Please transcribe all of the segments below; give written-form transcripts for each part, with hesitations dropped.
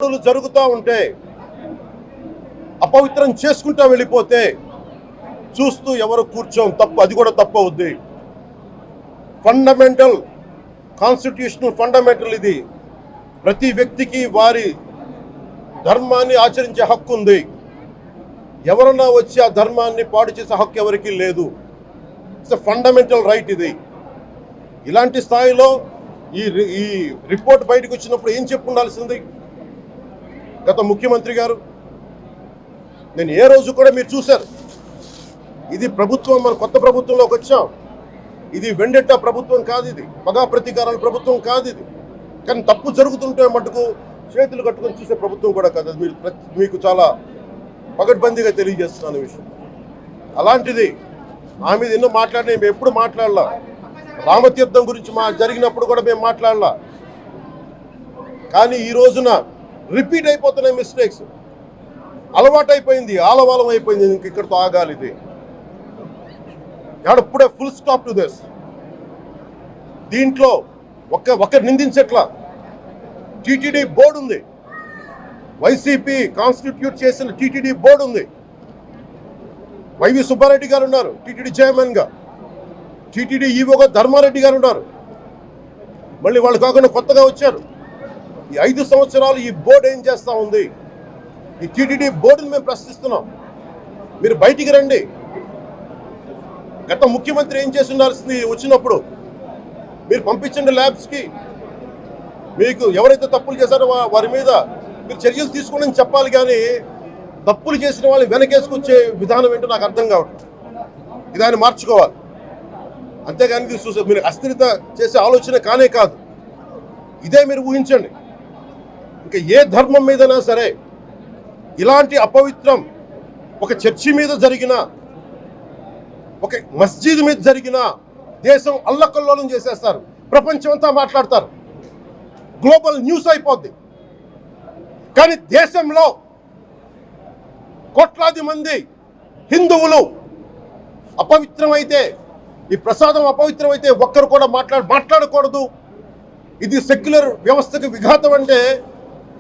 జరుగుతూ ఉంటే అపవిత్రం చేసుకుంటూ వెళ్ళిపోతే చూస్తూ ఎవరు కూర్చోం తప్పు, అది కూడా తప్పు అవుద్ది. ఫండమెంటల్ కాన్స్టిట్యూషనల్ ఫండమెంటల్ ఇది. ప్రతి వ్యక్తికి వారి ధర్మాన్ని ఆచరించే హక్కు ఉంది. ఎవరన్నా వచ్చి ఆ ధర్మాన్ని పాడు చేసే హక్కు ఎవరికీ లేదు. ఇట్స్ ఫండమెంటల్ రైట్ ఇది. ఇలాంటి స్థాయిలో ఈ రిపోర్ట్ బయటకు వచ్చినప్పుడు ఏం చెప్పు ఉండాల్సింది గత ముఖ్యమంత్రి గారు? నేను ఏ రోజు కూడా మీరు చూశారు, ఇది ప్రభుత్వం, మన కొత్త ప్రభుత్వంలోకి వచ్చాం, ఇది వెండెట్టా ప్రభుత్వం కాదు, ఇది పగా ప్రతీకారాల ప్రభుత్వం కాదు ఇది. కానీ తప్పు జరుగుతుంటే మటుకు చేతులు కట్టుకొని చూసే ప్రభుత్వం కూడా కాదు. అది మీకు చాలా పగడ్బందీగా తెలియజేస్తున్నాను విషయం. అలాంటిది ఆ మీద ఎన్నో మాట్లాడినా మేము ఎప్పుడు మాట్లాడలా. రామతీర్థం గురించి జరిగినప్పుడు కూడా మేము మాట్లాడలా. కానీ ఈ రోజున రిపీట్ అయిపోతున్నాయి మిస్టేక్స్. అలవాటైపోయింది, ఆలవాలం అయిపోయింది. ఇంక ఇక్కడితో ఆగాలి. ఇది ఇప్పుడే ఫుల్ స్టాప్ టు దిస్. దీంట్లో ఒకరు నిందించట్లా. టీటీడీ బోర్డు ఉంది, వైసీపీ కాన్స్టిట్యూట్ చేసిన టీటీడీ బోర్డు ఉంది. వైవి సుబ్బారెడ్డి గారు ఉన్నారు టీటీడీ చైర్మన్ గా, టీటీడీ ఈవోగా ధర్మారెడ్డి గారు ఉన్నారు. మళ్ళీ వాళ్ళు కాకుండా కొత్తగా వచ్చారు. ఈ 5 సంవత్సరాలు ఈ బోర్డు ఏం చేస్తూ ఉంది? ఈ టీటీడీ బోర్డుని మేము ప్రశ్నిస్తున్నాం. మీరు బయటికి రండి. గత ముఖ్యమంత్రి ఏం చేసి ఉండాల్సింది? వచ్చినప్పుడు మీరు పంపించండి ల్యాబ్స్కి. మీకు ఎవరైతే తప్పులు చేశారో వారి మీద మీరు చర్యలు తీసుకోండి చెప్పాలి. కానీ తప్పులు చేసిన వాళ్ళని వెనకేసుకొచ్చే విధానం ఏంటో నాకు అర్థం కావట్లేదు. ఇది ఆయన మార్చుకోవాలి. అంతేగాని మీరు అస్థిరత చేసే ఆలోచన కానే కాదు. ఇదే మీరు ఊహించండి. ఇంకా ఏ ధర్మం మీదైనా సరే ఇలాంటి అపవిత్రం ఒక చర్చి మీద జరిగిన, ఒక మస్జిద్ మీద జరిగిన దేశం అల్లకల్లోలం చేసేస్తారు. ప్రపంచం అంతా మాట్లాడతారు, గ్లోబల్ న్యూస్ అయిపోద్ది. కానీ దేశంలో కోట్లాది మంది హిందువులు అపవిత్రమైతే, ఈ ప్రసాదం అపవిత్రమైతే ఒక్కరు కూడా మాట్లాడకూడదు. ఇది సెక్యులర్ వ్యవస్థకు విఘాతం అంటే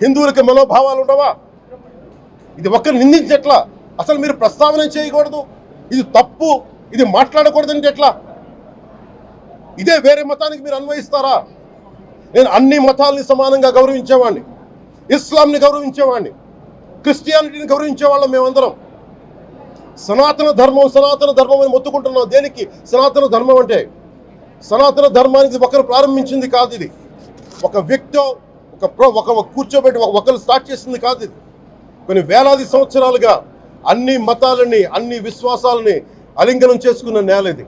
హిందువులకి మనోభావాలు ఉండవా? ఇది ఒక్కరు నిందించట్లా. అసలు మీరు ప్రస్తావన చేయకూడదు, ఇది తప్పు, ఇది మాట్లాడకూడదు అంటే ఎట్లా? ఇదే వేరే మతానికి మీరు అన్వయిస్తారా? నేను అన్ని మతాలని సమానంగా గౌరవించేవాడిని, ఇస్లాంని గౌరవించేవాడిని, క్రిస్టియానిటీని గౌరవించేవాళ్ళం. మేమందరం సనాతన ధర్మం అని మొత్తుకుంటున్నాం. దేనికి సనాతన ధర్మం అంటే? సనాతన ధర్మానికి ఒకరు ప్రారంభించింది కాదు. ఇది ఒక వ్యక్తో ఒక కూర్చోబెట్టి ఒకరు స్టార్ట్ చేసింది కాదు. ఇది కొన్ని వేలాది సంవత్సరాలుగా అన్ని మతాలని, అన్ని విశ్వాసాలని అలింగనం చేసుకున్న నేల ఇది.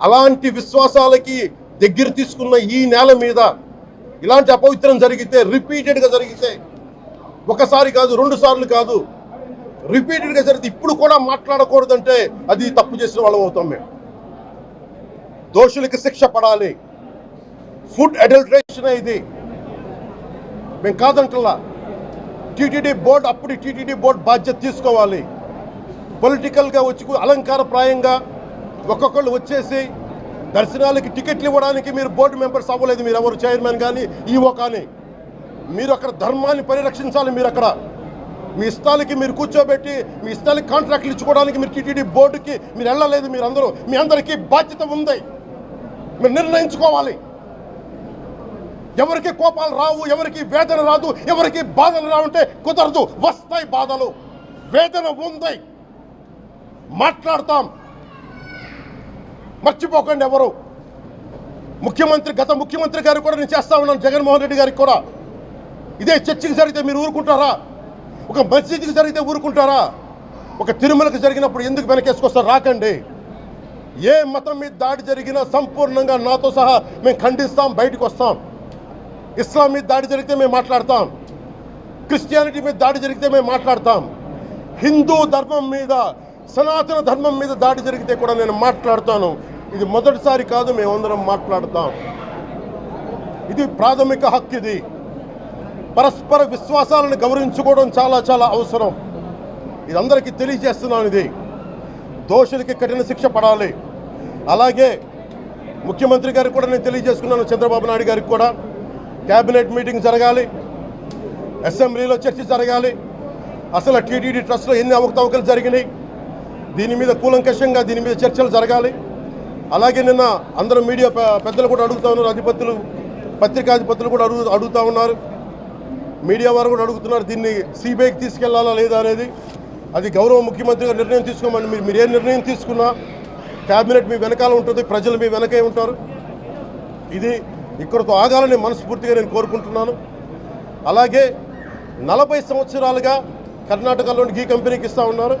అలాంటి విశ్వాసాలకి దగ్గర తీసుకున్న ఈ నేల మీద ఇలాంటి అపవిత్రం జరిగితే, రిపీటెడ్గా జరిగితే, ఒకసారి కాదు 2 సార్లు కాదు, రిపీటెడ్గా జరిగితే ఇప్పుడు కూడా మాట్లాడకూడదంటే అది తప్పు చేసిన వాళ్ళం అవుతాం. మేము దోషులకి శిక్ష పడాలి. ఫుడ్ అడల్టరేషన్ ఇది మేము కాదంటలా. టీటీడీ బోర్డు, అప్పుడు టీటీడీ బోర్డు బాధ్యత తీసుకోవాలి. పొలిటికల్గా వచ్చి అలంకారప్రాయంగా ఒక్కొక్కళ్ళు వచ్చేసి దర్శనాలకి టికెట్లు ఇవ్వడానికి మీరు బోర్డు మెంబర్స్ అవ్వలేదు. మీరు ఎవరు చైర్మన్ కానీ ఈవో కానీ. మీరు అక్కడ ధర్మాన్ని పరిరక్షించాలి. మీరు అక్కడ మీ ఇష్టాలకి మీరు కూర్చోబెట్టి మీ ఇష్టాలకి కాంట్రాక్ట్లు ఇచ్చుకోవడానికి మీరు టీటీడీ బోర్డుకి మీరు వెళ్ళలేదు. మీరందరూ, మీ అందరికీ బాధ్యత ఉంది. మీరు నిర్ణయించుకోవాలి. ఎవరికి కోపాలు రావు, ఎవరికి వేదన రాదు, ఎవరికి బాధలు రావుంటే కుదరదు. వస్తాయి బాధలు, వేదన ఉంది, మాట్లాడతాం. మర్చిపోకండి ఎవరు. గత ముఖ్యమంత్రి గారు కూడా నేను చేస్తా ఉన్నాను, జగన్మోహన్ రెడ్డి గారికి కూడా. ఇదే చర్చికి జరిగితే మీరు ఊరుకుంటారా? ఒక మసీదుకి జరిగితే ఊరుకుంటారా? ఒక తిరుమలకి జరిగినప్పుడు ఎందుకు వెనకేసుకొస్తారు? రాకండి. ఏ మతం మీద దాడి జరిగినా సంపూర్ణంగా నాతో సహా మేము ఖండిస్తాం, బయటకు వస్తాం. ఇస్లాం మీద దాడి జరిగితే మేము మాట్లాడతాం, క్రిస్టియానిటీ మీద దాడి జరిగితే మేము మాట్లాడతాం. హిందూ ధర్మం మీద, సనాతన ధర్మం మీద దాడి జరిగితే కూడా నేను మాట్లాడతాను. ఇది మొదటిసారి కాదు, మేమందరం మాట్లాడతాం. ఇది ప్రాథమిక హక్కు. ఇది పరస్పర విశ్వాసాలను గౌరవించుకోవడం చాలా చాలా అవసరం. ఇది అందరికీ తెలియజేస్తున్నాను. ఇది దోషులకి కఠిన శిక్ష పడాలి. అలాగే ముఖ్యమంత్రి గారికి కూడా నేను తెలియజేసుకున్నాను, చంద్రబాబు నాయుడు గారికి కూడా క్యాబినెట్ మీటింగ్ జరగాలి. అసెంబ్లీలో చర్చ జరగాలి. అసలు టీటీడీ ట్రస్ట్లో ఎన్ని అవకతవకలు జరిగినాయి, దీని మీద కూలంకషంగా దీని మీద చర్చలు జరగాలి. అలాగే నిన్న అందరూ మీడియా పెద్దలు కూడా అడుగుతూ ఉన్నారు, అధిపతులు పత్రికాధిపతులు కూడా అడుగుతూ ఉన్నారు, మీడియా వారు కూడా అడుగుతున్నారు, దీన్ని సిబిఐకి తీసుకెళ్లాలా లేదా అనేది. అది గౌరవ ముఖ్యమంత్రిగా నిర్ణయం తీసుకోమని మీరు ఏ నిర్ణయం తీసుకున్నా క్యాబినెట్ మీ వెనకాల ఉంటుంది, ప్రజలు మీ వెనకే ఉంటారు. ఇది ఇక్కడతో ఆగాలని మనస్ఫూర్తిగా నేను కోరుకుంటున్నాను. అలాగే 40 సంవత్సరాలుగా కర్ణాటకలోని గీ కంపెనీకి ఇస్తూ ఉన్నారు.